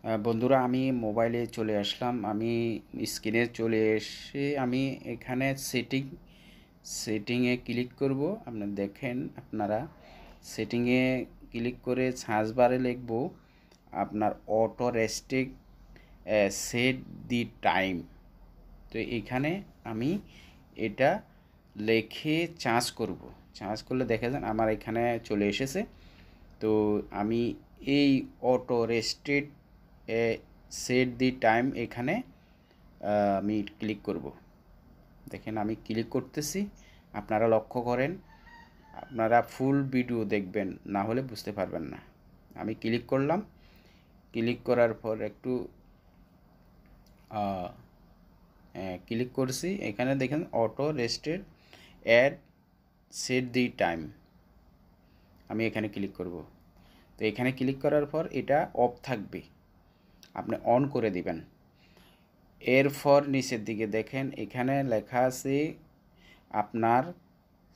বন্ধুরা, আমি মোবাইলে চলে আসলাম। আমি স্ক্রিনে চলে এসে আমি এখানে সেটিংয়ে ক্লিক করব। আপনারা সেটিংয়ে ক্লিক করে সার্চ বারে লিখব আপনার auto restrict set the time. তো এখানে আমি এটা লিখে চার্জ করব। চার্জ করলে দেখা যান আমার এখানে চলে এসেছে। তো আমি এই auto restrict set the time এখানে আমি ক্লিক করব। দেখেন আমি ক্লিক করতেছি, আপনারা লক্ষ্য করেন। আপনারা ফুল ভিডিও দেখবেন, না হলে বুঝতে পারবেন না। আমি ক্লিক করলাম। ক্লিক করার পর একটু ক্লিক করছি। এখানে দেখেন auto rested ad set the time. আমি এখানে ক্লিক করব। তো এখানে ক্লিক করার পর এটা অফ থাকবে, আপনি অন করে দিবেন। এরপর নিচের দিকে দেখেন এখানে লেখা আছে আপনার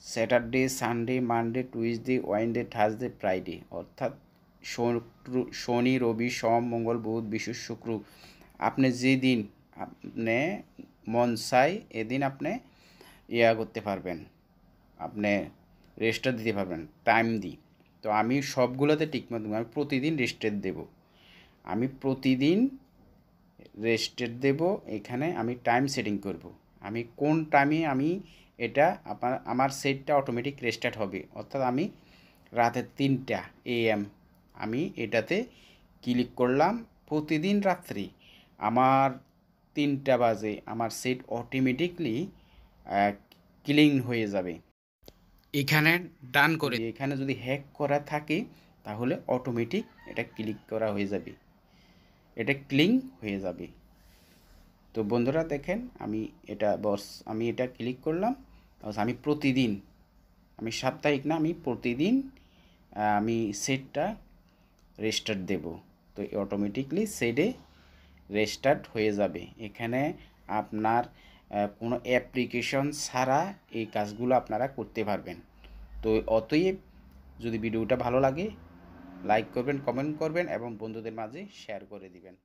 Saturday, Sunday, Monday, Tuesday, Wednesday, Thursday, Friday, অর্থাৎ শনি, রবি, সোম, মঙ্গল, বুধ, বৃহস্পতি, শুক্র। আপনি যেদিন আপনি মন চাই এদিন আপনি করতে পারবেন, আপনি রেস্টার দিতে পারবেন টাইম দিই। তো আমি সবগুলোতে টিকমার দেবো। আমি প্রতিদিন রেস্টের দেব। আমি প্রতিদিন রেস্টের দেব। এখানে আমি টাইম সেটিং করব। আমি কোন টাইমে আমি এটা আমার সেটটা অটোমেটিক রেস্টার্ট হবে, অর্থাৎ আমি রাতে 3টা AM আমি এটাতে ক্লিক করলাম। প্রতিদিন রাত্রি আমার 3টা বাজে আমার সেট অটোমেটিকলি ক্লিন হয়ে যাবে। এখানে ডান করে এখানে যদি হ্যাক করা থাকে তাহলে অটোমেটিক এটা ক্লিক করা হয়ে যাবে, এটা ক্লিন হয়ে যাবে। তো বন্ধুরা দেখেন আমি এটা ক্লিক করলাম। আমি প্রতিদিন, আমি সাপ্তাহিক না, আমি প্রতিদিন আমি সেটটা রেস্টার্ট দেব। তো অটোমেটিকলি সেটে রেস্টার্ট হয়ে যাবে। এখানে আপনার কোনো অ্যাপ্লিকেশন ছাড়া এই কাজগুলো আপনারা করতে পারবেন। তো অতএব যদি ভিডিওটা ভালো লাগে লাইক করবেন, কমেন্ট করবেন এবং বন্ধুদের মাঝে শেয়ার করে দিবেন।